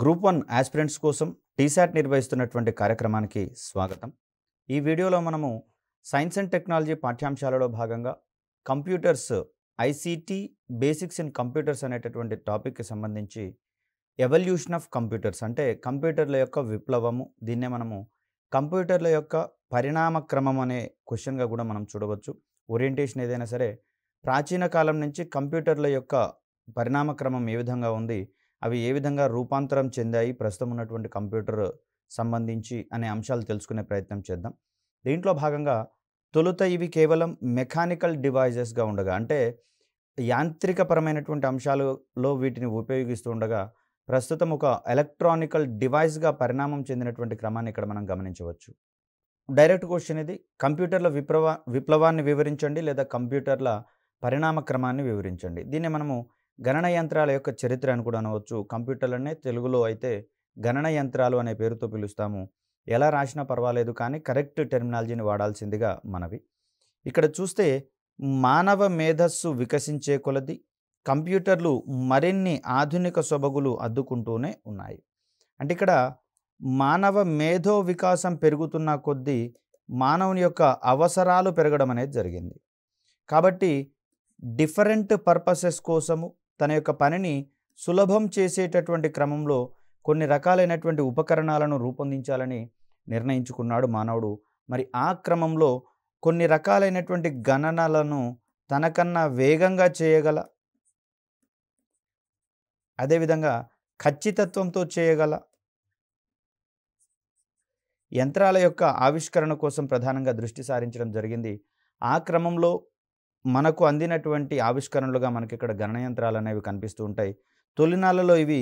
Group 1 aspirants కోసం టీసాట్ నిర్వహిస్తున్నటువంటి కార్యక్రమానికి స్వాగతం. ఈ వీడియోలో మనము సైన్స్ అండ్ టెక్నాలజీ పాఠ్యాంశాలలో భాగంగా computers ICT basics in computers అనేటటువంటి టాపిక్కి సంబంధించి ఎవల్యూషన్ ఆఫ్ కంప్యూటర్స్ అంటే కంప్యూటర్ల యొక్క విప్లవము, దీన్నే మనము కంప్యూటర్ల యొక్క పరిణామ క్రమం అనే క్వశ్చన్గా కూడా మనం చూడవచ్చు. ఓరియంటేషన్ ఏదైనా సరే ప్రాచీన కాలం నుంచి కంప్యూటర్ల యొక్క పరిణామ క్రమం ఏ విధంగా ఉంది, అవి ఏ విధంగా రూపాంతరం చెందాయి, ప్రస్తుతం ఉన్నటువంటి కంప్యూటర్ సంబంధించి అనే అంశాలు తెలుసుకునే ప్రయత్నం చేద్దాం. దీంట్లో భాగంగా తొలుత ఇవి కేవలం మెకానికల్ డివైజెస్గా ఉండగా, అంటే యాంత్రికపరమైనటువంటి అంశాలలో వీటిని ఉపయోగిస్తూ ఉండగా ప్రస్తుతం ఒక ఎలక్ట్రానికల్ డివైస్గా పరిణామం చెందినటువంటి క్రమాన్ని ఇక్కడ మనం గమనించవచ్చు. డైరెక్ట్ క్వశ్చన్ ఇది, కంప్యూటర్ల విప్లవాన్ని వివరించండి లేదా కంప్యూటర్ల పరిణామ క్రమాన్ని వివరించండి. దీన్ని మనము గణన యంత్రాల యొక్క చరిత్ర అని కూడా అనవచ్చు. కంప్యూటర్లనే తెలుగులో అయితే గణన యంత్రాలు అనే పేరుతో పిలుస్తాము. ఎలా రాసినా పర్వాలేదు, కానీ కరెక్ట్ టెర్మినాలజీని వాడాల్సిందిగా మనవి. ఇక్కడ చూస్తే మానవ మేధస్సు వికసించే కొలది కంప్యూటర్లు మరిన్ని ఆధునిక సొబగులు అద్దుకుంటూనే ఉన్నాయి. అంటే ఇక్కడ మానవ మేధో వికాసం పెరుగుతున్న కొద్దీ మానవుని యొక్క అవసరాలు పెరగడం అనేది జరిగింది. కాబట్టి డిఫరెంట్ పర్పసెస్ కోసము తన యొక్క పనిని సులభం చేసేటటువంటి క్రమంలో కొన్ని రకాలైనటువంటి ఉపకరణాలను రూపొందించాలని నిర్ణయించుకున్నాడు మానవుడు. మరి ఆ క్రమంలో కొన్ని రకాలైనటువంటి గణనలను తనకన్నా వేగంగా చేయగల, అదేవిధంగా ఖచ్చితత్వంతో చేయగల యంత్రాల యొక్క ఆవిష్కరణ కోసం ప్రధానంగా దృష్టి సారించడం జరిగింది. ఆ క్రమంలో మనకు అందినటువంటి ఆవిష్కరణలుగా మనకి ఇక్కడ గణనయంత్రాలు అనేవి కనిపిస్తూ ఉంటాయి. తొలినాళ్ళలో ఇవి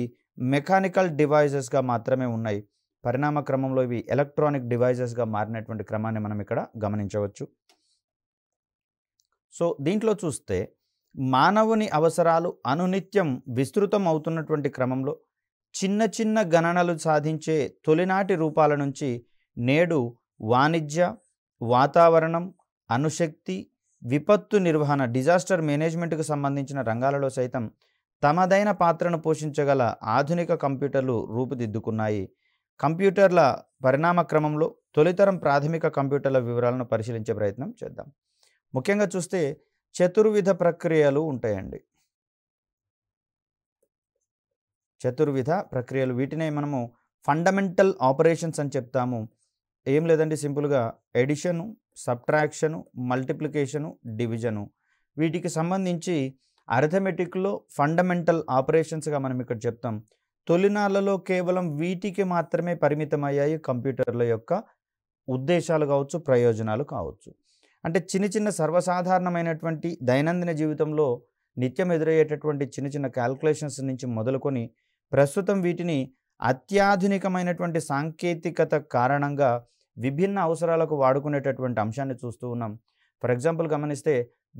మెకానికల్ డివైజెస్గా మాత్రమే ఉన్నాయి. పరిణామ క్రమంలో ఇవి ఎలక్ట్రానిక్ డివైజెస్గా మారినటువంటి క్రమాన్ని మనం ఇక్కడ గమనించవచ్చు. సో దీంట్లో చూస్తే మానవుని అవసరాలు అనునిత్యం విస్తృతం అవుతున్నటువంటి క్రమంలో చిన్న చిన్న గణనలు సాధించే తొలినాటి రూపాల నుంచి నేడు వాణిజ్య, వాతావరణం, అణుశక్తి, విపత్తు నిర్వహణ, డిజాస్టర్ మేనేజ్మెంట్కు సంబంధించిన రంగాలలో సైతం తమదైన పాత్రను పోషించగల ఆధునిక కంప్యూటర్లు రూపుదిద్దుకున్నాయి. కంప్యూటర్ల పరిణామ క్రమంలో తొలితరం ప్రాథమిక కంప్యూటర్ల వివరాలను పరిశీలించే ప్రయత్నం చేద్దాం. ముఖ్యంగా చూస్తే చతుర్విధ ప్రక్రియలు ఉంటాయండి. చతుర్విధ ప్రక్రియలు, వీటినే మనము ఫండమెంటల్ ఆపరేషన్స్ అని చెప్తాము. ఏం లేదండి, సింపుల్గా ఎడిషను, సబ్ట్రాక్షను, మల్టిప్లికేషను, డివిజను, వీటికి సంబంధించి అర్థమెటిక్లో ఫండమెంటల్ ఆపరేషన్స్గా మనం ఇక్కడ చెప్తాం. తొలినాళ్ళలో కేవలం వీటికి మాత్రమే పరిమితమయ్యాయి కంప్యూటర్ల యొక్క ఉద్దేశాలు కావచ్చు, ప్రయోజనాలు కావచ్చు. అంటే చిన్న చిన్న సర్వసాధారణమైనటువంటి దైనందిన జీవితంలో నిత్యం ఎదురయ్యేటటువంటి చిన్న చిన్న క్యాల్కులేషన్స్ నుంచి మొదలుకొని ప్రస్తుతం వీటిని అత్యాధునికమైనటువంటి సాంకేతికత కారణంగా విభిన్న అవసరాలకు వాడుకునేటటువంటి అంశాన్ని చూస్తూ ఉన్నాం. ఫర్ ఎగ్జాంపుల్ గమనిస్తే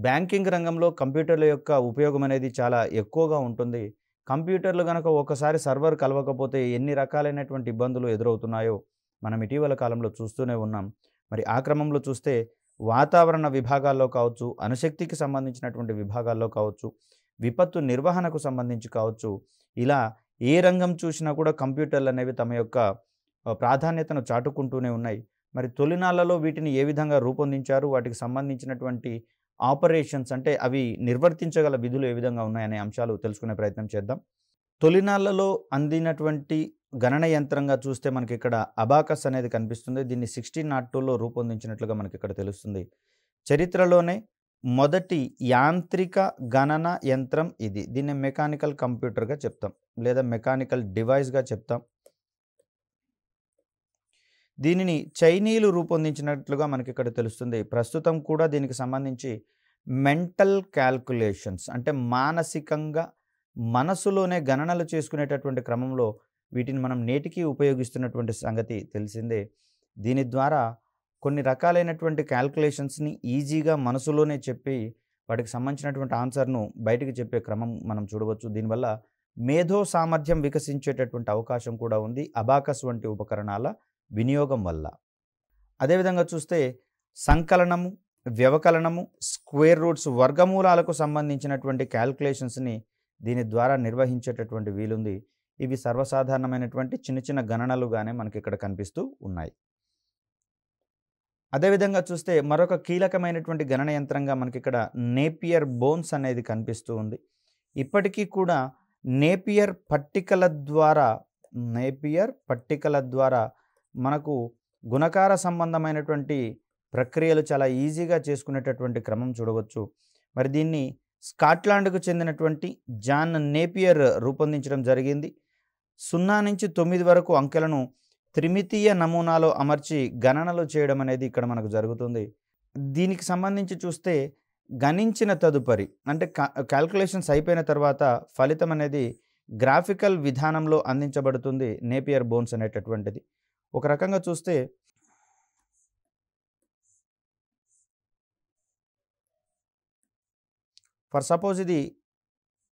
బ్యాంకింగ్ రంగంలో కంప్యూటర్ల యొక్క ఉపయోగం అనేది చాలా ఎక్కువగా ఉంటుంది. కంప్యూటర్లు కనుక ఒకసారి సర్వర్ కలవకపోతే ఎన్ని రకాలైనటువంటి ఇబ్బందులు ఎదురవుతున్నాయో మనం ఇటీవల కాలంలో చూస్తూనే ఉన్నాం. మరి ఆ క్రమంలో చూస్తే వాతావరణ విభాగాల్లో కావచ్చు, అణుశక్తికి సంబంధించినటువంటి విభాగాల్లో కావచ్చు, విపత్తు నిర్వహణకు సంబంధించి కావచ్చు, ఇలా ఏ రంగం చూసినా కూడా కంప్యూటర్లు అనేవి తమ యొక్క ప్రాధాన్యతను చాటుకుంటూనే ఉన్నాయి. మరి తొలినాళ్ళలో వీటిని ఏ విధంగా రూపొందించారు, వాటికి సంబంధించినటువంటి ఆపరేషన్స్ అంటే అవి నిర్వర్తించగల విధులు ఏ విధంగా ఉన్నాయనే అంశాలు తెలుసుకునే ప్రయత్నం చేద్దాం. తొలినాళ్ళలో అందినటువంటి గణన యంత్రంగా చూస్తే మనకి ఇక్కడ అబాకస్ అనేది కనిపిస్తుంది. దీన్ని 1602లో రూపొందించినట్లుగా మనకి ఇక్కడ తెలుస్తుంది. చరిత్రలోనే మొదటి యాంత్రిక గణన యంత్రం ఇది. దీన్ని మెకానికల్ కంప్యూటర్గా చెప్తాం లేదా మెకానికల్ డివైస్గా చెప్తాం. దీనిని చైనీయులు రూపొందించినట్లుగా మనకి ఇక్కడ తెలుస్తుంది. ప్రస్తుతం కూడా దీనికి సంబంధించి మెంటల్ క్యాల్కులేషన్స్ అంటే మానసికంగా మనసులోనే గణనలు చేసుకునేటటువంటి క్రమంలో వీటిని మనం నేటికి ఉపయోగిస్తున్నటువంటి సంగతి తెలిసిందే. దీని ద్వారా కొన్ని రకాలైనటువంటి క్యాల్కులేషన్స్ని ఈజీగా మనసులోనే చెప్పి వాటికి సంబంధించినటువంటి ఆన్సర్ను బయటికి చెప్పే క్రమం మనం చూడవచ్చు. దీనివల్ల మేధో సామర్థ్యం వికసించేటటువంటి అవకాశం కూడా ఉంది అబాకస్ వంటి ఉపకరణాల వినియోగం వల్ల. అదేవిధంగా చూస్తే సంకలనము, వ్యవకలనము, స్క్వేర్ రూట్స్, వర్గమూలాలకు సంబంధించినటువంటి క్యాల్కులేషన్స్ని దీని ద్వారా నిర్వహించేటటువంటి వీలుంది. ఇవి సర్వసాధారణమైనటువంటి చిన్న చిన్న గణనలుగానే మనకి ఇక్కడ కనిపిస్తూ ఉన్నాయి. అదేవిధంగా చూస్తే మరొక కీలకమైనటువంటి గణన యంత్రంగా మనకి ఇక్కడ నేపియర్ బోన్స్ అనేది కనిపిస్తూ ఉంది. ఇప్పటికీ కూడా నేపియర్ పట్టికల ద్వారా మనకు గుణకార సంబంధమైనటువంటి ప్రక్రియలు చాలా ఈజీగా చేసుకునేటటువంటి క్రమం చూడవచ్చు. మరి దీన్ని స్కాట్లాండ్కు చెందినటువంటి జాన్ నేపియర్ రూపొందించడం జరిగింది. 0 నుంచి 9 వరకు అంకెలను త్రిమితీయ నమూనాలో అమర్చి గణనలు చేయడం అనేది ఇక్కడ మనకు జరుగుతుంది. దీనికి సంబంధించి చూస్తే గణించిన తదుపరి అంటే క్యాల్కులేషన్స్ అయిపోయిన తర్వాత ఫలితం అనేది గ్రాఫికల్ విధానంలో అందించబడుతుంది నేపియర్ బోన్స్ అనేటటువంటిది. ఒక రకంగా చూస్తే ఫర్ సపోజ్ ఇది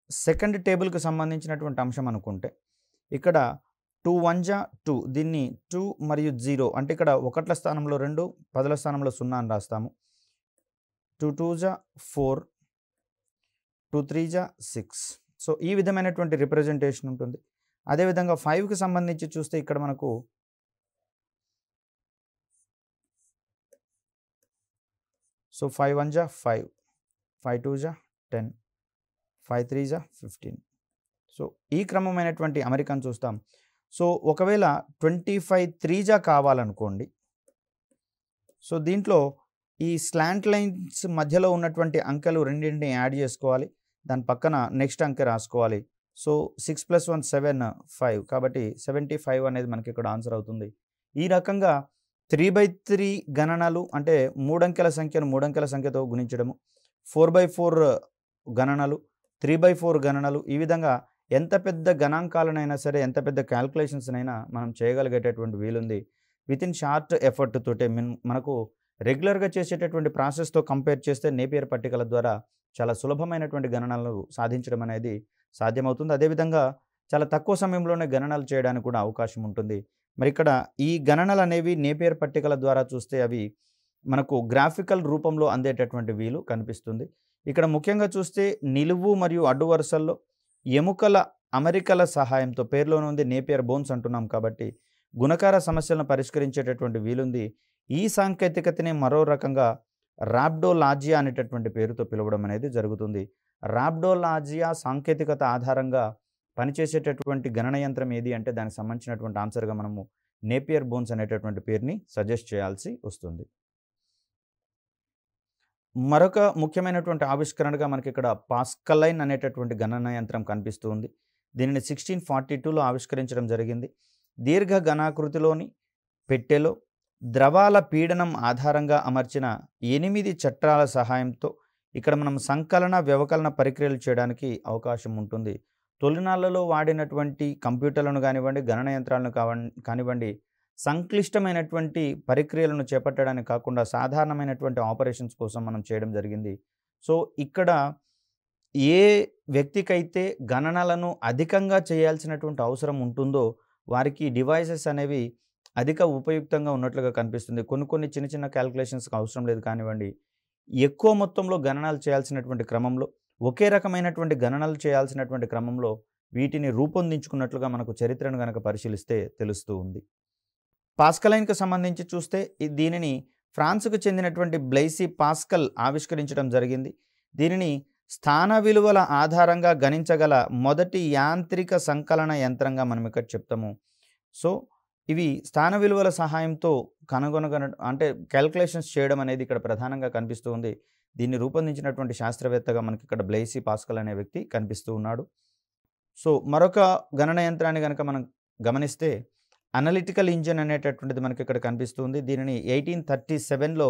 సెకండ్ టేబుల్కి సంబంధించినటువంటి అంశం అనుకుంటే ఇక్కడ 2 1 2 దీన్ని 2 మరియు 0 అంటే ఇక్కడ 1ల స్థానంలో 2 10ల స్థానంలో 0 అని రాస్తాము. 2 2 4 2 3 6. సో ఈ విధమైనటువంటి రిప్రజెంటేషన్ ఉంటుంది. అదేవిధంగా 5కి సంబంధించి చూస్తే ఇక్కడ మనకు సో 5 1 5 5 2 10 5 3 15. సో ఈ క్రమమైనటువంటి అమరికను చూస్తాం. సో ఒకవేళ 25 3 కావాలనుకోండి. సో దీంట్లో ఈ స్లాంట్ లైన్స్ మధ్యలో ఉన్నటువంటి అంకెలు రెండింటిని యాడ్ చేసుకోవాలి. దాని పక్కన నెక్స్ట్ అంకె రాసుకోవాలి. సో 6 + 1 7 5 కాబట్టి 75 అనేది మనకి ఇక్కడ ఆన్సర్ అవుతుంది. ఈ రకంగా 3/3 గణనలు అంటే 3 అంకెల సంఖ్యను 3 అంకెల సంఖ్యతో గుణించడము, 4/4 గణనలు, 3/4 గణనలు, ఈ విధంగా ఎంత పెద్ద గణాంకాలనైనా సరే ఎంత పెద్ద క్యాల్కులేషన్స్నైనా మనం చేయగలిగేటటువంటి వీలుంది. వితిన్ షార్ట్ ఎఫర్ట్ తోటే మనకు రెగ్యులర్గా చేసేటటువంటి ప్రాసెస్తో కంపేర్ చేస్తే నేపియర్ పట్టికల ద్వారా చాలా సులభమైనటువంటి గణనలు సాధించడం అనేది సాధ్యమవుతుంది. అదేవిధంగా చాలా తక్కువ సమయంలోనే గణనలు చేయడానికి కూడా అవకాశం ఉంటుంది. మరి ఇక్కడ ఈ గణనలు అనేవి నేపియర్ పట్టికల ద్వారా చూస్తే అవి మనకు గ్రాఫికల్ రూపంలో అందేటటువంటి వీలు కనిపిస్తుంది. ఇక్కడ ముఖ్యంగా చూస్తే నిలువు మరియు అడ్డు వరుసల్లో ఎముకల అమరికల సహాయంతో పేరులోనే ఉంది నేపియర్ బోన్స్ అంటున్నాం కాబట్టి గుణకార సమస్యలను పరిష్కరించేటటువంటి వీలుంది. ఈ సాంకేతికతని మరో రకంగా రాబ్డోలాజియా అనేటటువంటి పేరుతో పిలవడం అనేది జరుగుతుంది. రాబ్డోలాజియా సాంకేతికత ఆధారంగా పనిచేసేటటువంటి గణన యంత్రం ఏది అంటే దానికి సంబంధించినటువంటి ఆన్సర్గా మనము నేపియర్ బోన్స్ అనేటటువంటి పేరుని సజెస్ట్ చేయాల్సి వస్తుంది. మరొక ముఖ్యమైనటువంటి ఆవిష్కరణగా మనకి ఇక్కడ పాస్కలైన్ అనేటటువంటి గణన యంత్రం కనిపిస్తూ ఉంది. దీనిని 1642లో ఆవిష్కరించడం జరిగింది. దీర్ఘ ఘనాకృతిలోని పెట్టెలో ద్రవాల పీడనం ఆధారంగా అమర్చిన 8 చట్రాల సహాయంతో ఇక్కడ మనం సంకలన వ్యవకలన ప్రక్రియలు చేయడానికి అవకాశం ఉంటుంది. తొలినాళ్లలో వాడినటువంటి కంప్యూటర్లను కానివ్వండి, గణన యంత్రాలను కానివ్వండి, సంక్లిష్టమైనటువంటి ప్రక్రియలను చేపట్టడానికి కాకుండా సాధారణమైనటువంటి ఆపరేషన్స్ కోసం మనం చేయడం జరిగింది. సో ఇక్కడ ఏ వ్యక్తికైతే గణనలను అధికంగా చేయాల్సినటువంటి అవసరం ఉంటుందో వారికి డివైసెస్ అనేవి అధిక ఉపయుక్తంగా ఉన్నట్లుగా కనిపిస్తుంది. కొన్ని చిన్న చిన్న క్యాల్కులేషన్స్కి అవసరం లేదు కానివ్వండి, ఎక్కువ మొత్తంలో గణనలు చేయాల్సినటువంటి క్రమంలో ఒకే రకమైనటువంటి గణనలు చేయాల్సినటువంటి క్రమంలో వీటిని రూపొందించుకున్నట్లుగా మనకు చరిత్రను కనుక పరిశీలిస్తే తెలుస్తూ ఉంది. పాస్కలైన్కి సంబంధించి చూస్తే దీనిని ఫ్రాన్స్కు చెందినటువంటి బ్లైసీ పాస్కల్ ఆవిష్కరించడం జరిగింది. దీనిని స్థాన విలువల ఆధారంగా గణించగల మొదటి యాంత్రిక సంకలన యంత్రంగా మనం ఇక్కడ చెప్తాము. సో ఇవి స్థాన విలువల సహాయంతో అంటే క్యాల్కులేషన్స్ చేయడం అనేది ఇక్కడ ప్రధానంగా కనిపిస్తూ ఉంది. దీన్ని రూపొందించినటువంటి శాస్త్రవేత్తగా మనకి ఇక్కడ బ్లైసీ పాస్కల్ అనే వ్యక్తి కనిపిస్తూ ఉన్నాడు. సో మరొక గణన యంత్రాన్ని కనుక మనం గమనిస్తే అనలిటికల్ ఇంజిన్ అనేటటువంటిది మనకి ఇక్కడ కనిపిస్తుంది. దీనిని 1837లో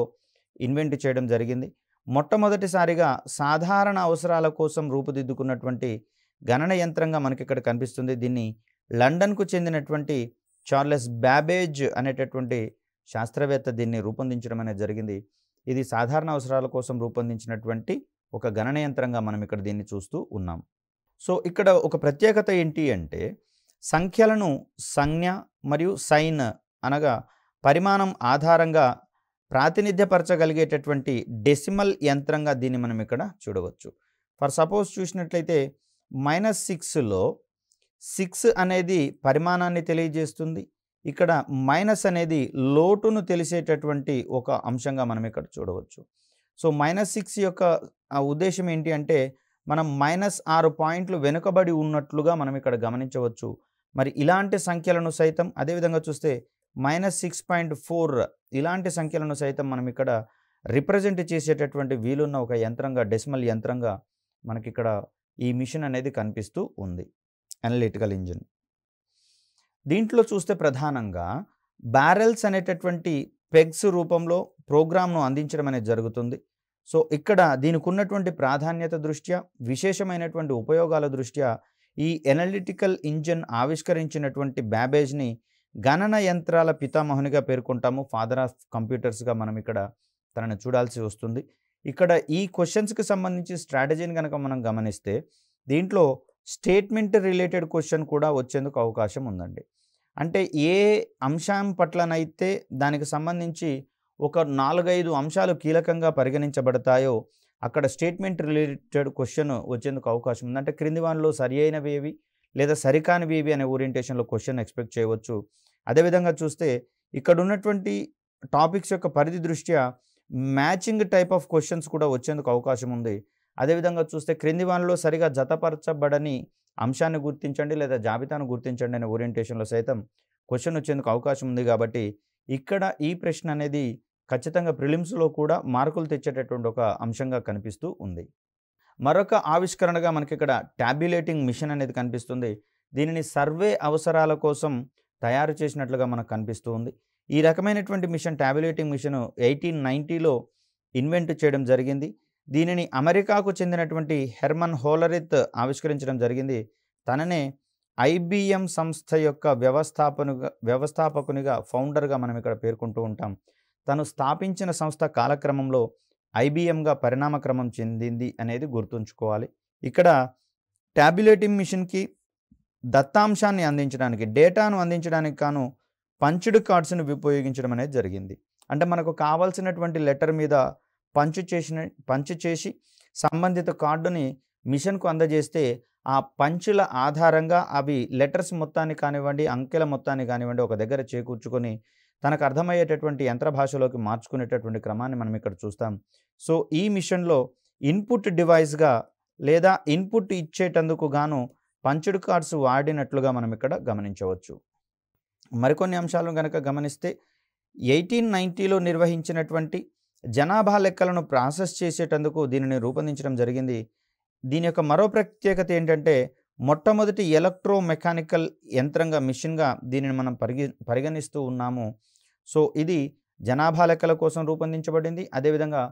ఇన్వెంట్ చేయడం జరిగింది. మొట్టమొదటిసారిగా సాధారణ అవసరాల కోసం రూపుదిద్దుకున్నటువంటి గణన యంత్రంగా మనకి ఇక్కడ కనిపిస్తుంది. దీన్ని లండన్కు చెందినటువంటి చార్లెస్ బ్యాబేజ్ అనేటటువంటి శాస్త్రవేత్త దీన్ని రూపొందించడం అనేది జరిగింది. ఇది సాధారణ అవసరాల కోసం రూపొందించినటువంటి ఒక గణన యంత్రంగా మనం ఇక్కడ దీన్ని చూస్తూ ఉన్నాం. సో ఇక్కడ ఒక ప్రత్యేకత ఏంటి అంటే సంఖ్యలను సంజ్ఞ మరియు సైన్ అనగా పరిమాణం ఆధారంగా ప్రాతినిధ్యపరచగలిగేటటువంటి డెసిమల్ యంత్రంగా దీన్ని మనం ఇక్కడ చూడవచ్చు. ఫర్ సపోజ్ చూసినట్లయితే -6లో 6 అనేది పరిమాణాన్ని తెలియజేస్తుంది. ఇక్కడ మైనస్ అనేది లోటును తెలిసేటటువంటి ఒక అంశంగా మనం ఇక్కడ చూడవచ్చు. సో -6 యొక్క ఉద్దేశం ఏంటి అంటే మనం -6 పాయింట్లు వెనుకబడి ఉన్నట్లుగా మనం ఇక్కడ గమనించవచ్చు. మరి ఇలాంటి సంఖ్యలను సైతం అదేవిధంగా చూస్తే -6.4 ఇలాంటి సంఖ్యలను సైతం మనం ఇక్కడ రిప్రజెంట్ చేసేటటువంటి వీలున్న ఒక యంత్రంగా డెసిమల్ యంత్రంగా మనకిక్కడ ఈ మిషన్ అనేది కనిపిస్తూ ఉంది, అనలిటికల్ ఇంజిన్. దీంట్లో చూస్తే ప్రధానంగా బ్యారెల్స్ అనేటటువంటి పెగ్స్ రూపంలో ప్రోగ్రామ్ను అందించడం అనేది జరుగుతుంది. సో ఇక్కడ దీనికి ఉన్నటువంటి ప్రాధాన్యత దృష్ట్యా విశేషమైనటువంటి ఉపయోగాల దృష్ట్యా ఈ ఎనలిటికల్ ఇంజిన్ ఆవిష్కరించినటువంటి బ్యాబేజ్ని గణన యంత్రాల పితామహునిగా పేర్కొంటాము. ఫాదర్ ఆఫ్ కంప్యూటర్స్గా మనం ఇక్కడ తనని చూడాల్సి వస్తుంది. ఇక్కడ ఈ క్వశ్చన్స్కి సంబంధించి స్ట్రాటజీని కనుక మనం గమనిస్తే దీంట్లో స్టేట్మెంట్ రిలేటెడ్ క్వశ్చన్ కూడా వచ్చేందుకు అవకాశం ఉందండి. అంటే ఏ అంశం పట్లనైతే దానికి సంబంధించి ఒక 4-5 అంశాలు కీలకంగా పరిగణించబడతాయో అక్కడ స్టేట్మెంట్ రిలేటెడ్ క్వశ్చన్ వచ్చేందుకు అవకాశం ఉంది. అంటే క్రింది వానిలో సరి అయినవి ఏవి లేదా సరికానివి ఏవి అనే ఓరియంటేషన్లో క్వశ్చన్ ఎక్స్పెక్ట్ చేయవచ్చు. అదేవిధంగా చూస్తే ఇక్కడ ఉన్నటువంటి టాపిక్స్ యొక్క పరిధి దృష్ట్యా మ్యాచింగ్ టైప్ ఆఫ్ క్వశ్చన్స్ కూడా వచ్చేందుకు అవకాశం ఉంది. అదేవిధంగా చూస్తే క్రింది వానిలో సరిగా జతపరచబడని అంశాన్ని గుర్తించండి లేదా జాబితాను గుర్తించండి అనే ఓరియంటేషన్లో సైతం క్వశ్చన్ వచ్చేందుకు అవకాశం ఉంది. కాబట్టి ఇక్కడ ఈ ప్రశ్న అనేది ఖచ్చితంగా ప్రిలిమ్స్లో కూడా మార్కులు తెచ్చేటటువంటి ఒక అంశంగా కనిపిస్తూ ఉంది. మరొక ఆవిష్కరణగా మనకి ఇక్కడ ట్యాబ్యులేటింగ్ మిషన్ అనేది కనిపిస్తుంది. దీనిని సర్వే అవసరాల కోసం తయారు చేసినట్లుగా మనకు కనిపిస్తూ ఉంది. ఈ రకమైనటువంటి మిషన్ ట్యాబ్యులేటింగ్ మిషన్ 1890లో ఇన్వెంట్ చేయడం జరిగింది. దీనిని అమెరికాకు చెందినటువంటి హెర్మన్ హోలరిత్ ఆవిష్కరించడం జరిగింది. తననే IBM సంస్థ యొక్క వ్యవస్థాపకునిగా ఫౌండర్గా మనం ఇక్కడ పేర్కొంటూ ఉంటాం. తను స్థాపించిన సంస్థ కాలక్రమంలో IBMగా పరిణామక్రమం చెందింది అనేది గుర్తుంచుకోవాలి. ఇక్కడ ట్యాబ్యులేటింగ్ మిషన్కి దత్తాంశాన్ని అందించడానికి డేటాను అందించడానికి కాను పంచ్డ్ కార్డ్స్ని ఉపయోగించడం అనేది జరిగింది. అంటే మనకు కావాల్సినటువంటి లెటర్ మీద పంచ్ చేసి సంబంధిత కార్డుని మిషన్కు అందజేస్తే ఆ పంచుల ఆధారంగా అవి లెటర్స్ మొత్తాన్ని కానివ్వండి అంకెల మొత్తాన్ని కానివ్వండి ఒక దగ్గర చేకూర్చుకొని తనకు అర్థమయ్యేటటువంటి యంత్ర భాషలోకి మార్చుకునేటటువంటి క్రమాన్ని మనం ఇక్కడ చూస్తాం. సో ఈ మిషన్లో ఇన్పుట్ డివైస్గా లేదా ఇన్పుట్ ఇచ్చేటందుకు గాను పంచ్డ్ కార్డ్స్ వాడినట్లుగా మనం ఇక్కడ గమనించవచ్చు. మరికొన్ని అంశాలను కనుక గమనిస్తే 1890లో నిర్వహించినటువంటి జనాభా లెక్కలను ప్రాసెస్ చేసేటందుకు దీనిని రూపొందించడం జరిగింది. దీని యొక్క మరో ప్రత్యేకత ఏంటంటే మొట్టమొదటి ఎలక్ట్రో మెకానికల్ యంత్రంగా మిషన్గా దీనిని మనం పరిగణిస్తూ ఉన్నాము. సో ఇది జనాభా లెక్కల కోసం రూపొందించబడింది. అదేవిధంగా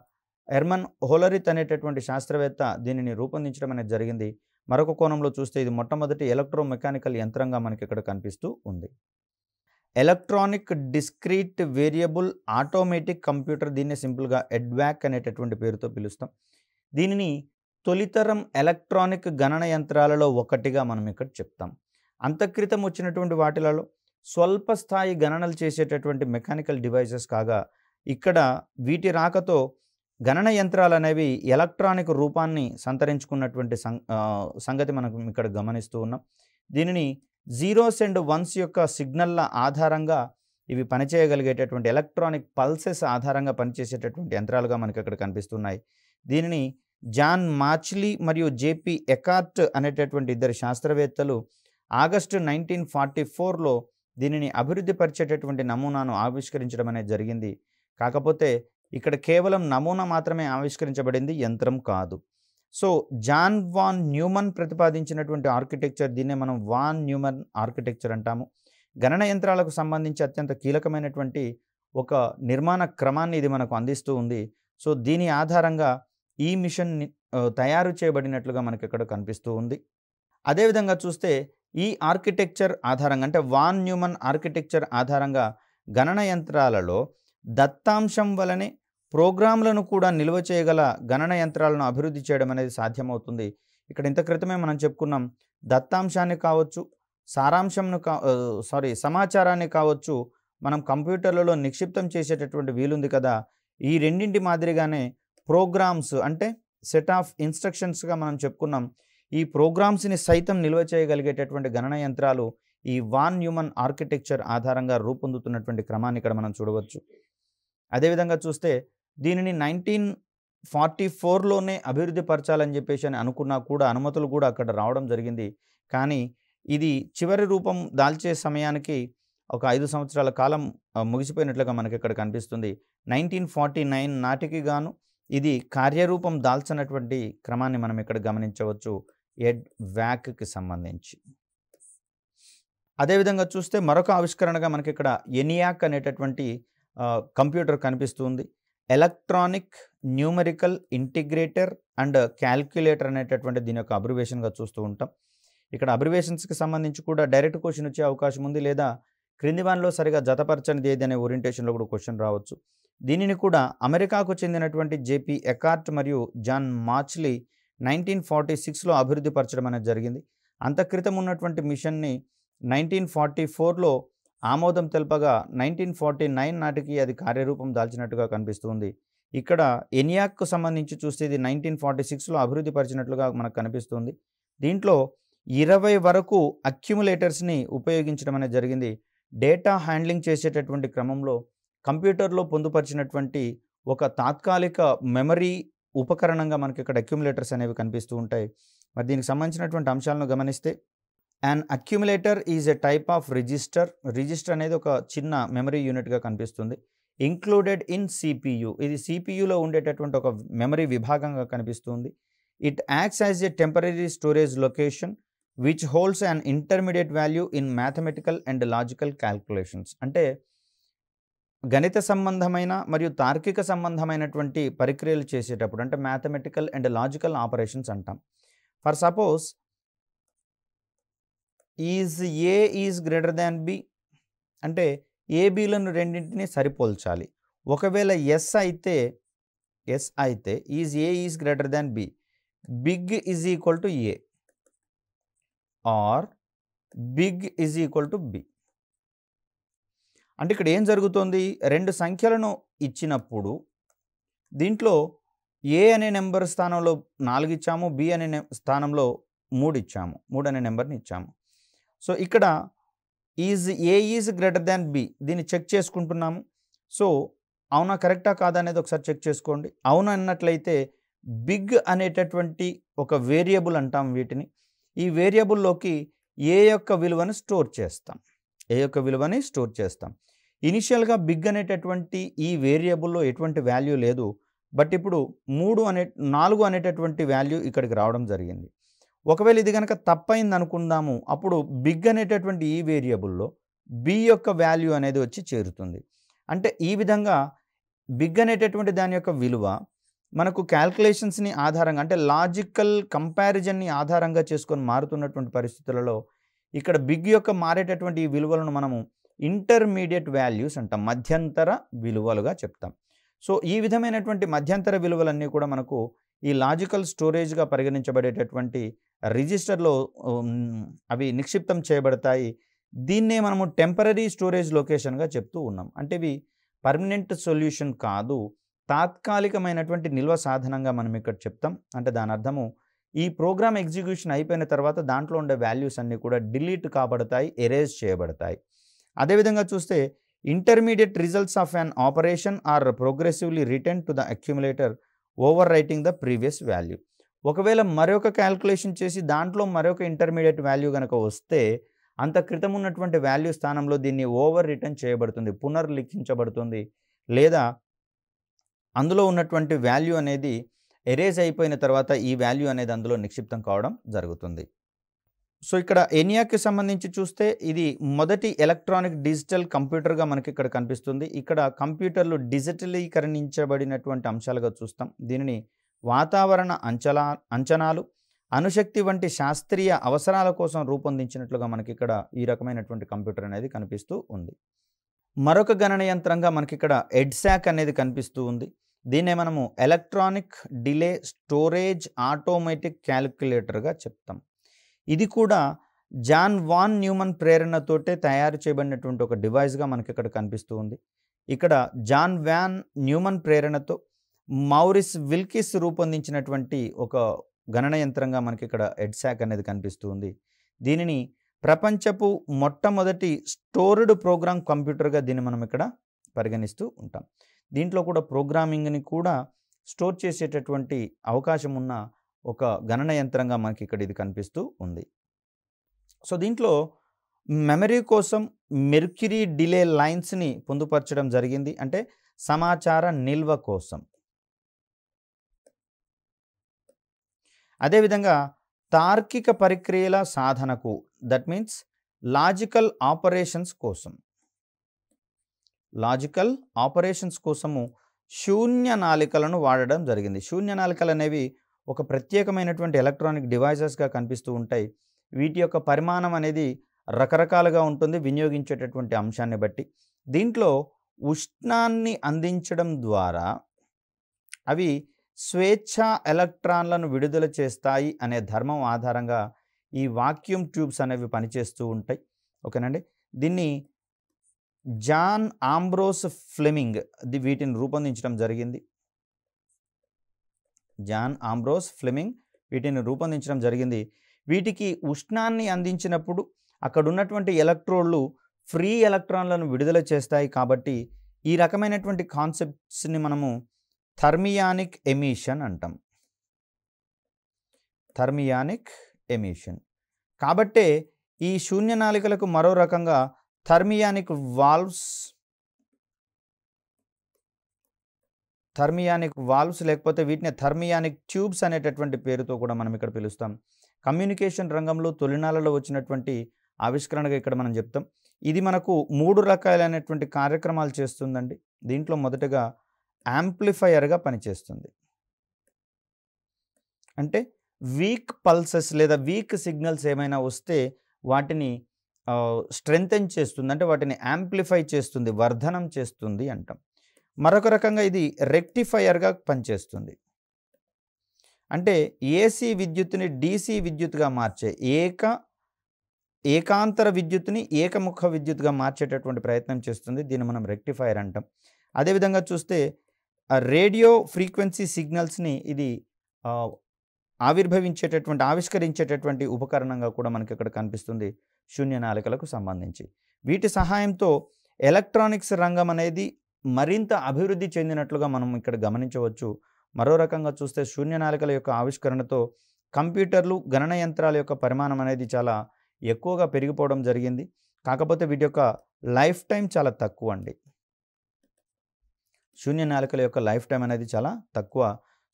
హెర్మన్ హోలరిత్ అనేటటువంటి శాస్త్రవేత్త దీనిని రూపొందించడం అనేది జరిగింది. మరొక కోణంలో చూస్తే ఇది మొట్టమొదటి ఎలక్ట్రో మెకానికల్ యంత్రంగా మనకి ఇక్కడ కనిపిస్తూ ఉంది. Electronic discrete variable automatic computer, దీన్ని సింపుల్గా ఎడ్వాక్ అనేటటువంటి పేరుతో పిలుస్తాం. దీనిని తొలితరం ఎలక్ట్రానిక్ గణన యంత్రాలలో ఒకటిగా మనం ఇక్కడ చెప్తాం. అంతక్రితం వచ్చినటువంటి వాటిలలో స్వల్ప స్థాయి గణనలు చేసేటటువంటి మెకానికల్ డివైసెస్ కాగా ఇక్కడ వీటి రాకతో గణన యంత్రాలు అనేవి ఎలక్ట్రానిక్ రూపాన్ని సంతరించుకున్నటువంటి సంగతి మనకు ఇక్కడ గమనిస్తూ ఉన్నాం. దీనిని జీరోస్ అండ్ వన్స్ యొక్క సిగ్నల్ల ఆధారంగా ఇవి పనిచేయగలిగేటటువంటి ఎలక్ట్రానిక్ పల్సెస్ ఆధారంగా పనిచేసేటటువంటి యంత్రాలుగా మనకి ఇక్కడ కనిపిస్తున్నాయి. దీనిని జాన్ మాచ్లీ మరియు JP ఎకార్ట్ అనేటటువంటి ఇద్దరు శాస్త్రవేత్తలు ఆగస్టు 1944లో దీనిని అభివృద్ధి పరిచేటటువంటి నమూనాను ఆవిష్కరించడం అనేది జరిగింది. కాకపోతే ఇక్కడ కేవలం నమూనా మాత్రమే ఆవిష్కరించబడింది, యంత్రం కాదు. సో జాన్ వాన్ న్యూమన్ ప్రతిపాదించినటువంటి ఆర్కిటెక్చర్, దీన్నే మనం వాన్ న్యూమన్ ఆర్కిటెక్చర్ అంటాము. గణన యంత్రాలకు సంబంధించి అత్యంత కీలకమైనటువంటి ఒక నిర్మాణ క్రమాన్ని ఇది మనకు అందిస్తూ ఉంది. సో దీని ఆధారంగా ఈ మిషన్ తయారు చేయబడినట్లుగా మనకి ఇక్కడ కనిపిస్తూ ఉంది. అదేవిధంగా చూస్తే ఈ ఆర్కిటెక్చర్ ఆధారంగా అంటే వాన్ న్యూమన్ ఆర్కిటెక్చర్ ఆధారంగా గణన యంత్రాలలో దత్తాంశం వలనే ప్రోగ్రాంలను కూడా నిల్వ చేయగల గణన యంత్రాలను అభివృద్ధి చేయడం అనేది సాధ్యమవుతుంది. ఇక్కడ ఇంత క్రితమే మనం చెప్పుకున్నాం, దత్తాంశాన్ని కావచ్చు, సమాచారాన్ని కావచ్చు మనం కంప్యూటర్లలో నిక్షిప్తం చేసేటటువంటి వీలుంది కదా. ఈ రెండింటి మాదిరిగానే ప్రోగ్రామ్స్ అంటే సెట్ ఆఫ్ ఇన్స్ట్రక్షన్స్గా మనం చెప్పుకున్నాం. ఈ ప్రోగ్రామ్స్ని సైతం నిల్వ చేయగలిగేటటువంటి గణన యంత్రాలు ఈ వాన్ న్యూమన్ ఆర్కిటెక్చర్ ఆధారంగా రూపొందుతున్నటువంటి క్రమాన్ని ఇక్కడ మనం చూడవచ్చు. అదేవిధంగా చూస్తే దీనిని 1944లోనే అభివృద్ధి పరచాలని చెప్పేసి అని అనుకున్నా కూడా అనుమతులు కూడా అక్కడ రావడం జరిగింది. కానీ ఇది చివరి రూపం దాల్చే సమయానికి ఒక 5 సంవత్సరాల కాలం ముగిసిపోయినట్లుగా మనకి ఇక్కడ కనిపిస్తుంది. 1949 నాటికి గాను ఇది కార్యరూపం దాల్చినటువంటి క్రమాన్ని మనం ఇక్కడ గమనించవచ్చు ఎడ్ వ్యాక్కి సంబంధించి. అదేవిధంగా చూస్తే మరొక ఆవిష్కరణగా మనకి ఇక్కడ ఎనియాక్ అనేటటువంటి కంప్యూటర్ కనిపిస్తుంది. Electronic numerical integrator and calculator అనేటటువంటి దీని యొక్క అబ్రివేషన్గా చూస్తూ ఉంటాం. ఇక్కడ అబ్రివేషన్స్కి సంబంధించి కూడా డైరెక్ట్ క్వశ్చన్ వచ్చే అవకాశం ఉంది, లేదా క్రింది వానిలో సరిగా జతపరచనిది ఏది అనే ఓరియంటేషన్లో కూడా క్వశ్చన్ రావచ్చు. దీనిని కూడా అమెరికాకు చెందినటువంటి జేపీ ఎకార్ట్ మరియు జాన్ మార్చ్లీ 1946లో అభివృద్ధి పరచడం అనేది జరిగింది. అంత క్రితం ఉన్నటువంటి మిషన్ని 1944లో ఆమోదం తెలపగా 1949 నాటికి అది కార్యరూపం దాల్చినట్టుగా కనిపిస్తుంది. ఇక్కడ ఎనియాక్కు సంబంధించి చూస్తే ఇది 1946లో అభివృద్ధి పరిచినట్లుగా మనకు కనిపిస్తుంది. దీంట్లో 20 వరకు అక్యుములేటర్స్ని ఉపయోగించడం అనేది జరిగింది. డేటా హ్యాండ్లింగ్ చేసేటటువంటి క్రమంలో కంప్యూటర్లో పొందుపరిచినటువంటి ఒక తాత్కాలిక మెమరీ ఉపకరణంగా మనకి ఇక్కడ అక్యుములేటర్స్ అనేవి కనిపిస్తూ ఉంటాయి. మరి దీనికి సంబంధించినటువంటి అంశాలను గమనిస్తే an accumulator is a type of register. Register అనేది ఒక చిన్న మెమరీ యూనిట్గా కనిపిస్తుంది. ఇంక్లూడెడ్ ఇన్ సిపియు, ఇది సిపియులో ఉండేటటువంటి ఒక మెమరీ విభాగంగా కనిపిస్తుంది. It acts as a temporary storage location which holds an intermediate value in mathematical and logical calculations. అంటే గణిత సంబంధమైన మరియు తార్కిక సంబంధమైనటువంటి ప్రక్రియలు చేసేటప్పుడు, అంటే మ్యాథమెటికల్ అండ్ లాజికల్ ఆపరేషన్స్ అంటాం. For suppose is A is greater than B అంటే ఏబీలను రెండింటినీ సరిపోల్చాలి. ఒకవేళ ఎస్ అయితే is A is greater than B, B is equal to A or B is equal to B. అంటే ఇక్కడ ఏం జరుగుతుంది, రెండు సంఖ్యలను ఇచ్చినప్పుడు దీంట్లో ఏ అనే నెంబర్ స్థానంలో 4 ఇచ్చాము, బి అనే స్థానంలో 3 ఇచ్చాము, 3 అనే నెంబర్ని ఇచ్చాము. సో ఇక్కడ is A is greater than B దీన్ని చెక్ చేసుకుంటున్నాము. సో అవునా కరెక్టా కాదా అనేది ఒకసారి చెక్ చేసుకోండి. అవును అన్నట్లయితే బిగ్ అనేటటువంటి ఒక వేరియబుల్ అంటాం వీటిని. ఈ వేరియబుల్లోకి ఏ యొక్క విలువను స్టోర్ చేస్తాం. ఇనిషియల్గా బిగ్ అనేటటువంటి ఈ వేరియబుల్లో ఎటువంటి వాల్యూ లేదు. బట్ ఇప్పుడు 4 అనేటటువంటి వాల్యూ ఇక్కడికి రావడం జరిగింది. ఒకవేళ ఇది కనుక తప్పైంది అనుకుందాము, అప్పుడు బిగ్ అనేటటువంటి ఈ వేరియబుల్లో బి యొక్క వాల్యూ అనేది వచ్చి చేరుతుంది. అంటే ఈ విధంగా బిగ్ అనేటటువంటి దాని యొక్క విలువ మనకు క్యాల్కులేషన్స్ని ఆధారంగా, అంటే లాజికల్ కంపారిజన్ని ఆధారంగా చేసుకొని మారుతున్నటువంటి పరిస్థితులలో ఇక్కడ బిగ్ యొక్క మారేటటువంటి ఈ విలువలను మనము ఇంటర్మీడియట్ వాల్యూస్ అంటాం, మధ్యంతర విలువలుగా చెప్తాం. సో ఈ విధమైనటువంటి మధ్యంతర విలువలన్నీ కూడా మనకు ఈ లాజికల్ స్టోరేజ్గా పరిగణించబడేటటువంటి రిజిస్టర్లో అవి నిక్షిప్తం చేయబడతాయి. దీన్నే మనము టెంపరరీ స్టోరేజ్ లొకేషన్గా చెప్తూ ఉన్నాం. అంటే ఇవి పర్మనెంట్ సొల్యూషన్ కాదు, తాత్కాలికమైనటువంటి నిల్వ సాధనంగా మనం ఇక్కడ చెప్తాం. అంటే దాని అర్థము ఈ ప్రోగ్రామ్ ఎగ్జిక్యూషన్ అయిపోయిన తర్వాత దాంట్లో ఉండే వాల్యూస్ అన్నీ కూడా డిలీట్ కాబడతాయి, ఎరేజ్ చేయబడతాయి. అదేవిధంగా చూస్తే intermediate results of an operation are progressively return to the accumulator overwriting the previous value. ఒకవేళ మరొక క్యాల్కులేషన్ చేసి దాంట్లో మరొక ఇంటర్మీడియట్ వాల్యూ కనుక వస్తే అంత క్రితం ఉన్నటువంటి వాల్యూ స్థానంలో దీన్ని ఓవర్ రిటర్న్ చేయబడుతుంది, పునర్లిఖించబడుతుంది, లేదా అందులో ఉన్నటువంటి వాల్యూ అనేది ఎరేజ్ అయిపోయిన తర్వాత ఈ వాల్యూ అనేది అందులో నిక్షిప్తం కావడం జరుగుతుంది. సో ఇక్కడ ఎనియాక్కి సంబంధించి చూస్తే ఇది మొదటి ఎలక్ట్రానిక్ డిజిటల్ కంప్యూటర్గా మనకి ఇక్కడ కనిపిస్తుంది. ఇక్కడ కంప్యూటర్లు డిజిటలీకరణించబడినటువంటి అంశాలుగా చూస్తాం. దీనిని వాతావరణ అంచనాలు, అణుశక్తి వంటి శాస్త్రీయ అవసరాల కోసం రూపొందించినట్లుగా మనకి ఇక్కడ ఈ రకమైనటువంటి కంప్యూటర్ అనేది కనిపిస్తూ ఉంది. మరొక గణన యంత్రంగా మనకి ఇక్కడ ఎడ్సాక్ అనేది కనిపిస్తూ ఉంది. దీన్నే మనము ఎలక్ట్రానిక్ డిలే స్టోరేజ్ ఆటోమేటిక్ క్యాలిక్యులేటర్గా చెప్తాం. ఇది కూడా జాన్ వాన్ న్యూమన్ ప్రేరణతోటే తయారు చేయబడినటువంటి ఒక డివైస్గా మనకి ఇక్కడ కనిపిస్తూ ఉంది. ఇక్కడ జాన్ వాన్ న్యూమన్ ప్రేరణతో మౌరిస్ విల్కిస్ రూపొందించినటువంటి ఒక గణన యంత్రంగా మనకి ఇక్కడ ఎడ్సాక్ అనేది కనిపిస్తూ ఉంది. దీనిని ప్రపంచపు మొట్టమొదటి స్టోర్డ్ ప్రోగ్రామ్ కంప్యూటర్గా దీన్ని మనం ఇక్కడ పరిగణిస్తూ ఉంటాం. దీంట్లో కూడా ప్రోగ్రామింగ్ని కూడా స్టోర్ చేసేటటువంటి అవకాశం ఉన్న ఒక గణన యంత్రంగా మనకి ఇక్కడ ఇది కనిపిస్తూ ఉంది. సో దీంట్లో మెమరీ కోసం మెర్క్యూరీ డిలే లైన్స్ని పొందుపరచడం జరిగింది, అంటే సమాచార నిల్వ కోసం. అదేవిధంగా తార్కిక ప్రక్రియల సాధనకు, దట్ మీన్స్ లాజికల్ ఆపరేషన్స్ కోసం, లాజికల్ ఆపరేషన్స్ కోసము శూన్య నాళికలను వాడడం జరిగింది. శూన్య నాళికలు అనేవి ఒక ప్రత్యేకమైనటువంటి ఎలక్ట్రానిక్ డివైజెస్గా కనిపిస్తూ ఉంటాయి. వీటి యొక్క పరిమాణం అనేది రకరకాలుగా ఉంటుంది వినియోగించేటటువంటి అంశాన్ని బట్టి. దీంట్లో ఉష్ణాన్ని అందించడం ద్వారా అవి స్వేచ్ఛా ఎలక్ట్రాన్లను విడుదల చేస్తాయి అనే ధర్మం ఆధారంగా ఈ వాక్యూమ్ ట్యూబ్స్ అనేవి పనిచేస్తూ ఉంటాయి. ఓకేనండి. దీన్ని జాన్ ఆంబ్రోస్ ఫ్లెమింగ్ వీటిని రూపొందించడం జరిగింది. జాన్ ఆంబ్రోస్ ఫ్లెమింగ్ వీటిని రూపొందించడం జరిగింది. వీటికి ఉష్ణాన్ని అందించినప్పుడు అక్కడ ఉన్నటువంటి ఎలక్ట్రోడ్లు ఫ్రీ ఎలక్ట్రాన్లను విడుదల చేస్తాయి. కాబట్టి ఈ రకమైనటువంటి కాన్సెప్ట్స్ని మనము థర్మియానిక్ ఎమిషన్ అంటాం. థర్మియానిక్ ఎమిషన్. కాబట్టే ఈ శూన్య నాళికలకు మరో రకంగా థర్మియానిక్ వాల్వ్స్ లేకపోతే వీటిని థర్మియానిక్ ట్యూబ్స్ అనేటటువంటి పేరుతో కూడా మనం ఇక్కడ పిలుస్తాం. కమ్యూనికేషన్ రంగంలో తొలినాళ్ళలో వచ్చినటువంటి ఆవిష్కరణగా ఇక్కడ మనం చెప్తాం. ఇది మనకు 3 రకాలైనటువంటి కార్యక్రమాలు చేస్తుందండి. దీంట్లో మొదటగా యాంప్లిఫైయర్గా పనిచేస్తుంది. అంటే వీక్ పల్సెస్ లేదా వీక్ సిగ్నల్స్ ఏమైనా వస్తే వాటిని స్ట్రెంథెన్ చేస్తుంది, అంటే వాటిని యాంప్లిఫై చేస్తుంది, వర్ధనం చేస్తుంది అంటాం. మరొక రకంగా ఇది రెక్టిఫైయర్గా పనిచేస్తుంది. అంటే ఏసీ విద్యుత్తుని డీసీ విద్యుత్తుగా మార్చే ఏకాంతర విద్యుత్తుని ఏకముఖ విద్యుత్తుగా మార్చేటటువంటి ప్రయత్నం చేస్తుంది. దీన్ని మనం రెక్టిఫైయర్ అంటాం. అదేవిధంగా చూస్తే రేడియో ఫ్రీక్వెన్సీ సిగ్నల్స్ని ఇది ఆవిష్కరించేటటువంటి ఉపకరణంగా కూడా మనకి ఇక్కడ కనిపిస్తుంది శూన్య నాళికలకు సంబంధించి. వీటి సహాయంతో ఎలక్ట్రానిక్స్ రంగం అనేది మరింత అభివృద్ధి చెందినట్లుగా మనం ఇక్కడ గమనించవచ్చు. మరో రకంగా చూస్తే శూన్య నాళికల యొక్క ఆవిష్కరణతో కంప్యూటర్లు, గణన యంత్రాల యొక్క పరిమాణం అనేది చాలా ఎక్కువగా పెరిగిపోవడం జరిగింది. కాకపోతే వీటి యొక్క లైఫ్ టైం చాలా తక్కువ అండి. శూన్య నాళికల యొక్క లైఫ్ టైం అనేది చాలా తక్కువ.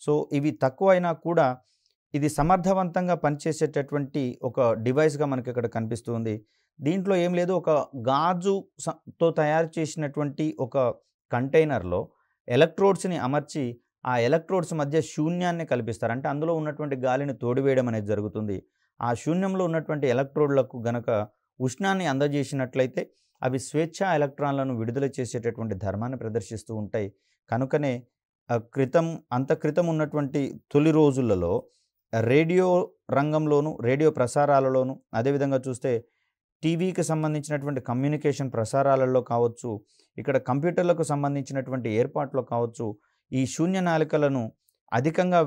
సో ఇవి తక్కువ అయినా కూడా ఇది సమర్థవంతంగా పనిచేసేటటువంటి ఒక డివైస్గా మనకి ఇక్కడ కనిపిస్తుంది. దీంట్లో ఏం లేదు, ఒక గాజుతో తయారు చేసినటువంటి ఒక కంటైనర్లో ఎలక్ట్రోడ్స్ని అమర్చి ఆ ఎలక్ట్రోడ్స్ మధ్య శూన్యాన్ని కల్పిస్తారు. అంటే అందులో ఉన్నటువంటి గాలిని తోడివేయడం అనేది జరుగుతుంది. ఆ శూన్యంలో ఉన్నటువంటి ఎలక్ట్రోడ్లకు గనక ఉష్ణాన్ని అందజేసినట్లయితే అవి స్వేచ్ఛా ఎలక్ట్రాన్లను విడుదల చేసేటటువంటి ధర్మాన్ని ప్రదర్శిస్తూ ఉంటాయి. కనుకనే అంత క్రితం ఉన్నటువంటి తొలి రోజులలో రేడియో రంగంలోను, రేడియో ప్రసారాలలోను, అదేవిధంగా చూస్తే టీవీకి సంబంధించినటువంటి కమ్యూనికేషన్ ప్రసారాలలో కావచ్చు, ఇక్కడ కంప్యూటర్లకు సంబంధించినటువంటి ఏర్పాట్లో కావచ్చు, ఈ శూన్య నాళికలను అధికంగా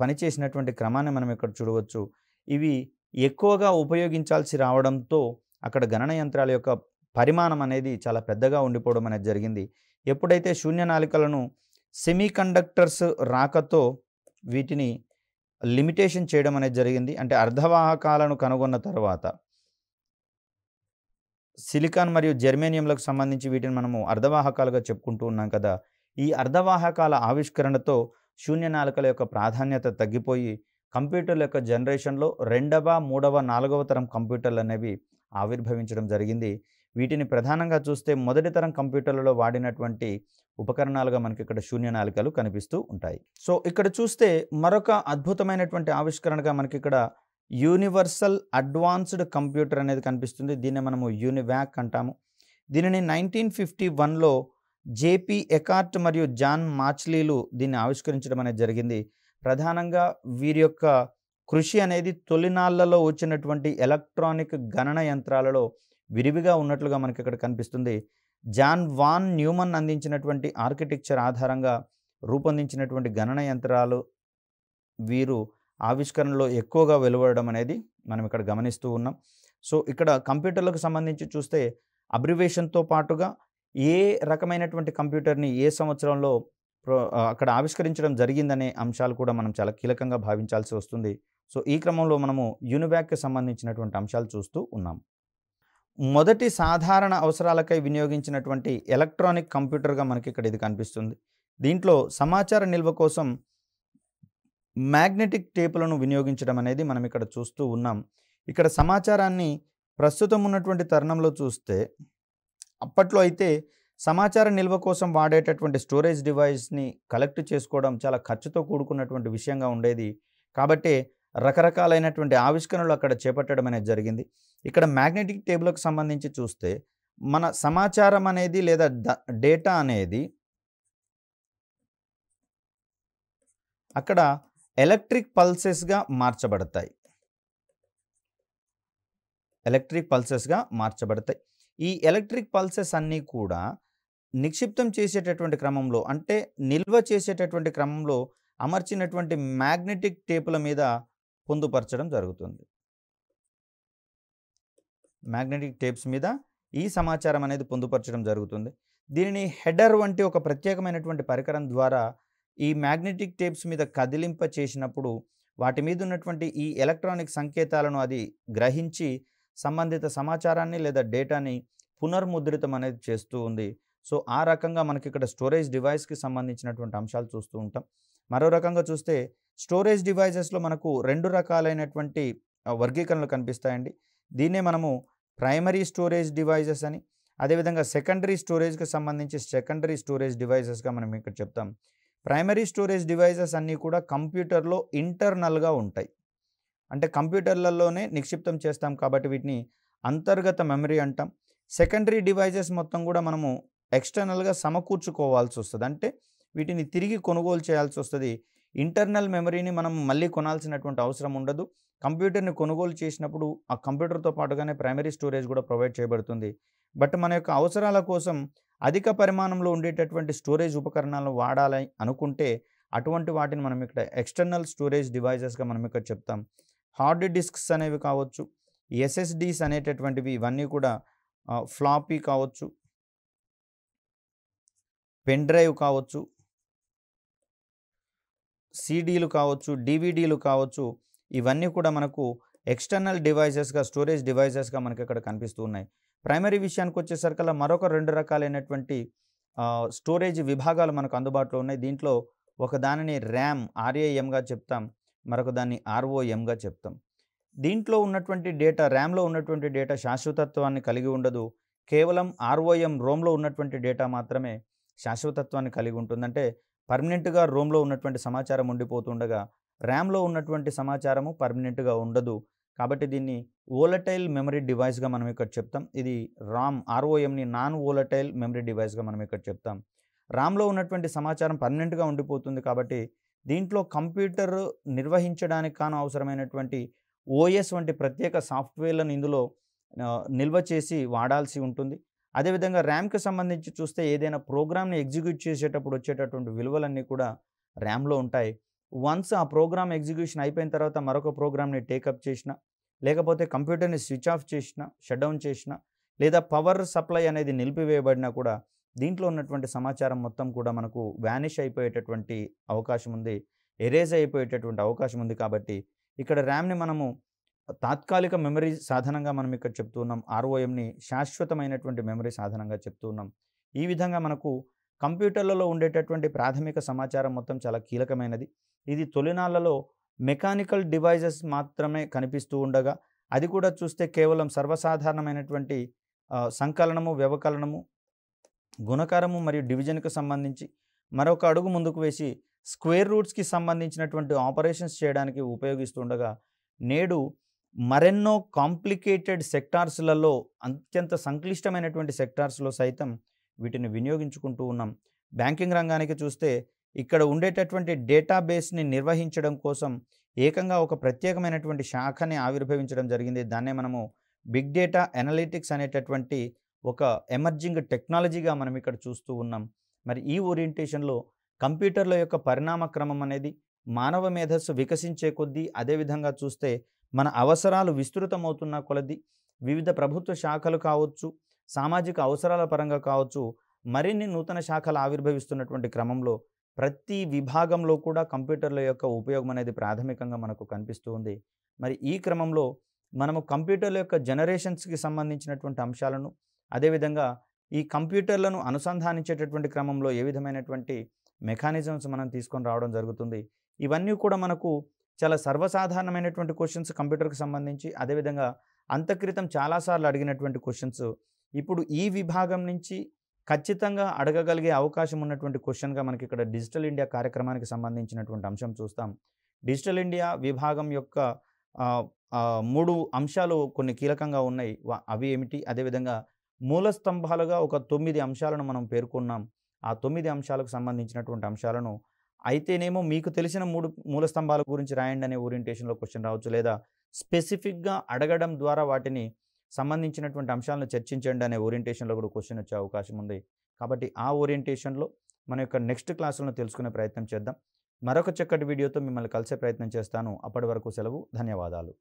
పనిచేసినటువంటి క్రమాన్ని మనం ఇక్కడ చూడవచ్చు. ఇవి ఎక్కువగా ఉపయోగించాల్సి రావడంతో అక్కడ గణన యంత్రాల యొక్క పరిమాణం అనేది చాలా పెద్దగా ఉండిపోవడం అనేది జరిగింది. ఎప్పుడైతే శూన్య నాళికలను సెమీకండక్టర్స్ రాకతో వీటిని లిమిటేషన్ చేయడం అనేది జరిగింది. అంటే అర్ధవాహకాలను కనుగొన్న తర్వాత సిలికాన్ మరియు జెర్మేనియంలకు సంబంధించి వీటిని మనము అర్ధవాహకాలుగా చెప్పుకుంటూ ఉన్నాం కదా. ఈ అర్ధవాహకాల ఆవిష్కరణతో శూన్య నాళికల యొక్క ప్రాధాన్యత తగ్గిపోయి కంప్యూటర్ల యొక్క జనరేషన్లో 2వ, 3వ, 4వ తరం కంప్యూటర్లు అనేవి ఆవిర్భవించడం జరిగింది. వీటిని ప్రధానంగా చూస్తే మొదటి తరం కంప్యూటర్లలో వాడినటువంటి ఉపకరణాలుగా మనకి ఇక్కడ శూన్య నాళికలు కనిపిస్తూ ఉంటాయి. సో ఇక్కడ చూస్తే మరొక అద్భుతమైనటువంటి ఆవిష్కరణగా మనకి ఇక్కడ యూనివర్సల్ అడ్వాన్స్డ్ కంప్యూటర్ అనేది కనిపిస్తుంది. దీన్ని మనము యూనివాక్ అంటాము. దీనిని 1951లో జేపీ ఎకార్ట్ మరియు జాన్ మాచ్లీలు దీన్ని ఆవిష్కరించడం అనేది జరిగింది. ప్రధానంగా వీరి యొక్క కృషి అనేది తొలినాళ్లలో వచ్చినటువంటి ఎలక్ట్రానిక్ గణన యంత్రాలలో విరివిగా ఉన్నట్లుగా మనకి ఇక్కడ కనిపిస్తుంది. జాన్ వాన్ న్యూమన్ అందించినటువంటి ఆర్కిటెక్చర్ ఆధారంగా రూపొందించినటువంటి గణన యంత్రాలు వీరు ఆవిష్కరణలో ఎక్కువగా వెలువడడం అనేది మనం ఇక్కడ గమనిస్తూ ఉన్నాం. సో, ఇక్కడ కంప్యూటర్లకు సంబంధించి చూస్తే అబ్రివేషన్‌తో పాటుగా ఏ రకమైనటువంటి కంప్యూటర్‌ని ఏ సంవత్సరంలో అక్కడ ఆవిష్కరించడం జరిగిందనే అంశాలు కూడా మనం చాలా కీలకంగా భావించాల్సి వస్తుంది. సో, ఈ క్రమంలో మనము యూనివాక్‌కి సంబంధించినటువంటి అంశాలు చూస్తూ ఉన్నాం. మొదటి సాధారణ అవసరాలకై వినియోగించినటువంటి ఎలక్ట్రానిక్ కంప్యూటర్‌గా మనకిక్కడ ఇది కనిపిస్తుంది. దీంట్లో సమాచార నిల్వ కోసం మ్యాగ్నెటిక్ టేపులను వినియోగించడం అనేది మనం ఇక్కడ చూస్తూ ఉన్నాం. ఇక్కడ సమాచారాన్ని ప్రస్తుతం ఉన్నటువంటి తరుణంలో చూస్తే, అప్పట్లో అయితే సమాచార నిల్వ కోసం వాడేటటువంటి స్టోరేజ్ డివైస్‌ని కలెక్ట్ చేసుకోవడం చాలా ఖర్చుతో కూడుకున్నటువంటి విషయంగా ఉండేది. కాబట్టే రకరకాలైనటువంటి ఆవిష్కరణలు అక్కడ చేపట్టడం అనేది జరిగింది. ఇక్కడ మ్యాగ్నెటిక్ టేబుల్‌కి సంబంధించి చూస్తే, మన సమాచారం అనేది లేదా డేటా అనేది అక్కడ ఎలక్ట్రిక్ పల్సెస్‌గా మార్చబడతాయి. ఎలక్ట్రిక్ పల్సెస్‌గా మార్చబడతాయి. ఈ ఎలక్ట్రిక్ పల్సెస్ అన్నీ కూడా నిక్షిప్తం చేసేటటువంటి క్రమంలో, అంటే నిల్వ చేసేటటువంటి క్రమంలో అమర్చినటువంటి మ్యాగ్నెటిక్ టేపుల మీద పొందుపరచడం జరుగుతుంది. మ్యాగ్నెటిక్ టేప్స్ మీద ఈ సమాచారం అనేది పొందుపరచడం జరుగుతుంది. దీనిని హెడర్ వంటి ఒక ప్రత్యేకమైనటువంటి పరికరం ద్వారా ఈ మ్యాగ్నెటిక్ టేప్స్ మీద కదిలింప చేసినప్పుడు వాటి మీద ఉన్నటువంటి ఈ ఎలక్ట్రానిక్ సంకేతాలను అది గ్రహించి సంబంధిత సమాచారాన్ని లేదా డేటాని పునర్ముద్రితం అనేది చేస్తూ ఉంది. సో, ఆ రకంగా మనకి ఇక్కడ స్టోరేజ్ డివైస్‌కి సంబంధించినటువంటి అంశాలు చూస్తూ ఉంటాం. మరో రకంగా చూస్తే స్టోరేజ్ డివైజెస్‌లో మనకు 2 రకాలైనటువంటి వర్గీకరణలు కనిపిస్తాయండి. దీన్నే మనము ప్రైమరీ స్టోరేజ్ డివైజెస్ అని, అదేవిధంగా సెకండరీ స్టోరేజ్‌కి సంబంధించి సెకండరీ స్టోరేజ్ డివైజెస్‌గా మనం ఇక్కడ చెప్తాం. ప్రైమరీ స్టోరేజ్ డివైజెస్ అన్నీ కూడా కంప్యూటర్‌లో ఇంటర్నల్‌గా ఉంటాయి. అంటే కంప్యూటర్‌లలోనే నిక్షిప్తం చేస్తాం కాబట్టి వీటిని అంతర్గత మెమరీ అంటాం. సెకండరీ డివైజెస్ మొత్తం కూడా మనము ఎక్స్టర్నల్‌గా సమకూర్చుకోవాల్సి వస్తది. అంటే వీటిని తిరిగి కొనుగోలు చేయాల్సి వస్తది. ఇంటర్నల్ మెమరీని మనం మళ్ళీ కొనాల్సినటువంటి అవసరం ఉండదు. కంప్యూటర్‌ని కొనుగోలు చేసినప్పుడు ఆ కంప్యూటర్‌తో పాటుగానే ప్రైమరీ స్టోరేజ్ కూడా ప్రొవైడ్ చేయబడుతుంది. బట్ మన యొక్క అవసరాల కోసం అధిక పరిమాణంలో ఉండేటటువంటి స్టోరేజ్ ఉపకరణాలను వాడాలి అనుకుంటే అటువంటి వాటిని మనం ఇక్కడ ఎక్స్టర్నల్ స్టోరేజ్ డివైజెస్‌గా మనం ఇక్కడ చెప్తాం. హార్డ్ డిస్క్స్ అనేవి కావచ్చు, ఎస్ఎస్‌డీస్ అనేటటువంటివి ఇవన్నీ కూడా ఫ్లాపీ కావచ్చు, పెన్ డ్రైవ్ కావచ్చు, సీడీలు కావచ్చు, డీవీడీలు కావచ్చు, ఇవన్నీ కూడా మనకు ఎక్స్టర్నల్ డివైజెస్‌గా స్టోరేజ్ డివైజెస్‌గా మనకి ఇక్కడ కనిపిస్తూ ఉన్నాయి. ప్రైమరీ విషయానికి వచ్చేసరికల్లా మరొక 2 రకాలైనటువంటి స్టోరేజ్ విభాగాలు మనకు అందుబాటులో ఉన్నాయి. దీంట్లో ఒక దానిని ర్యామ్‌గా చెప్తాం. మరొక దాన్ని ఆర్ఓఎంగా చెప్తాం. దీంట్లో ఉన్నటువంటి డేటా, ర్యామ్‌లో ఉన్నటువంటి డేటా శాశ్వతత్వాన్ని కలిగి ఉండదు. కేవలం రోమ్‌లో ఉన్నటువంటి డేటా మాత్రమే శాశ్వతత్వాన్ని కలిగి ఉంటుంది. అంటే పర్మనెంట్‌గా రోమ్‌లో ఉన్నటువంటి సమాచారం ఉండిపోతుండగా ర్యామ్‌లో ఉన్నటువంటి సమాచారము పర్మనెంట్‌గా ఉండదు. కాబట్టి దీన్ని వోలటైల్ మెమరీ డివైస్‌గా మనం ఇక్కడ చెప్తాం. ఇది ఆర్ఓఎంని నాన్ వోలటైల్ మెమరీ డివైస్‌గా మనం ఇక్కడ చెప్తాం. ర్యామ్‌లో ఉన్నటువంటి సమాచారం పర్మనెంట్‌గా ఉండిపోతుంది కాబట్టి దీంట్లో కంప్యూటర్ నిర్వహించడానికి కాను అవసరమైనటువంటి ఓఎస్ వంటి ప్రత్యేక సాఫ్ట్‌వేర్‌లను ఇందులో నిల్వ చేసి వాడాల్సి ఉంటుంది. అదేవిధంగా ర్యామ్‌కి సంబంధించి చూస్తే ఏదైనా ప్రోగ్రామ్‌ని ఎగ్జిక్యూట్ చేసేటప్పుడు వచ్చేటటువంటి విలువలన్నీ కూడా ర్యామ్‌లో ఉంటాయి. వన్స్ ఆ ప్రోగ్రామ్ ఎగ్జిక్యూషన్ అయిపోయిన తర్వాత మరొక ప్రోగ్రామ్‌ని టేకప్ చేసినా, లేకపోతే కంప్యూటర్‌ని స్విచ్ ఆఫ్ చేసినా, షట్ డౌన్ చేసినా, లేదా పవర్ సప్లై అనేది నిలిపివేయబడినా కూడా దీంట్లో ఉన్నటువంటి సమాచారం మొత్తం కూడా మనకు వానిష్ అయిపోయేటటువంటి అవకాశం ఉంది. ఎరేజ్ అయిపోయేటటువంటి అవకాశం ఉంది. కాబట్టి ఇక్కడ ర్యామ్‌ని మనము తాత్కాలిక మెమరీ సాధనంగా మనం ఇక్కడ చెప్తూ ఉన్నాం. ఆర్ఓఎంని శాశ్వతమైనటువంటి మెమరీ సాధనంగా చెప్తూ ఉన్నాం. ఈ విధంగా మనకు కంప్యూటర్లలో ఉండేటటువంటి ప్రాథమిక సమాచారం మొత్తం చాలా కీలకమైనది. ఇది తొలినాళ్లలో మెకానికల్ డివైజెస్ మాత్రమే కనిపిస్తూ ఉండగా, అది కూడా చూస్తే కేవలం సర్వసాధారణమైనటువంటి సంకలనము, వ్యవకలనము, గుణకారము మరియు డివిజన్‌కి సంబంధించి మరొక అడుగు ముందుకు వేసి స్క్వేర్ రూట్స్‌కి సంబంధించినటువంటి ఆపరేషన్స్ చేయడానికి ఉపయోగిస్తుండగా, నేడు మరెన్నో కాంప్లికేటెడ్ సెక్టార్స్‌లలో, అత్యంత సంక్లిష్టమైనటువంటి సెక్టార్స్‌లో సైతం వీటిని వినియోగించుకుంటూ ఉన్నాం. బ్యాంకింగ్ రంగానికి చూస్తే ఇక్కడ ఉండేటటువంటి డేటాబేస్‌ని నిర్వహించడం కోసం ఏకంగా ఒక ప్రత్యేకమైనటువంటి శాఖని ఆవిర్భవించడం జరిగింది. దాన్నే మనము బిగ్ డేటా అనలిటిక్స్ అనేటటువంటి ఒక ఎమర్జింగ్ టెక్నాలజీగా మనం ఇక్కడ చూస్తూ ఉన్నాం. మరి ఈ ఓరియంటేషన్‌లో కంప్యూటర్ల యొక్క పరిణామ క్రమం అనేది, మానవ మేధస్సు వికసించే కొద్దీ, అదేవిధంగా చూస్తే మన అవసరాలు విస్తృతమవుతున్న కొలది వివిధ ప్రభుత్వ శాఖలు కావచ్చు, సామాజిక అవసరాల పరంగా కావచ్చు, మరిన్ని నూతన శాఖలు ఆవిర్భవిస్తున్నటువంటి క్రమంలో ప్రతి విభాగంలో కూడా కంప్యూటర్ల యొక్క ఉపయోగం అనేది ప్రాథమికంగా మనకు కనిపిస్తూ ఉంది. మరి ఈ క్రమంలో మనము కంప్యూటర్ల యొక్క జనరేషన్స్‌కి సంబంధించినటువంటి అంశాలను, అదేవిధంగా ఈ కంప్యూటర్లను అనుసంధానించేటటువంటి క్రమంలో ఏ విధమైనటువంటి మెకానిజమ్స్ మనం తీసుకొని రావడం జరుగుతుంది. ఇవన్నీ కూడా మనకు చాలా సర్వసాధారణమైనటువంటి క్వెషన్స్ కంప్యూటర్‌కి సంబంధించి, అదేవిధంగా అంతక్రితం చాలా సార్లు అడిగినటువంటి క్వెషన్స్ ఇప్పుడు ఈ విభాగం నుంచి ఖచ్చితంగా అడగగలిగే అవకాశం ఉన్నటువంటి క్వెషన్‌గా మనకి ఇక్కడ డిజిటల్ ఇండియా కార్యక్రమానికి సంబంధించినటువంటి అంశం చూస్తాం. డిజిటల్ ఇండియా విభాగం యొక్క 3 అంశాలు కొన్ని కీలకంగా ఉన్నాయి. అవి ఏమిటి? అదేవిధంగా మూల స్తంభాలుగా ఒక 9 అంశాలను మనం పేర్కొన్నాం. ఆ 9 అంశాలకు సంబంధించినటువంటి అంశాలను అయితేనేమో మీకు తెలిసిన 3 మూల స్తంభాల గురించి రాయండి అనే ఓరియంటేషన్‌లో క్వెషన్ రావచ్చు. లేదా స్పెసిఫిక్‌గా అడగడం ద్వారా వాటిని సంబంధించినటువంటి అంశాలను చర్చించండి అనే ఓరియంటేషన్‌లో కూడా క్వెషన్ వచ్చే అవకాశం ఉంది. కాబట్టి ఆ ఓరియంటేషన్‌లో మన యొక్క నెక్స్ట్ క్లాసులను తెలుసుకునే ప్రయత్నం చేద్దాం. మరొక చక్కటి వీడియోతో మిమ్మల్ని కలిసే ప్రయత్నం చేస్తాను. అప్పటి వరకు సెలవు. ధన్యవాదాలు.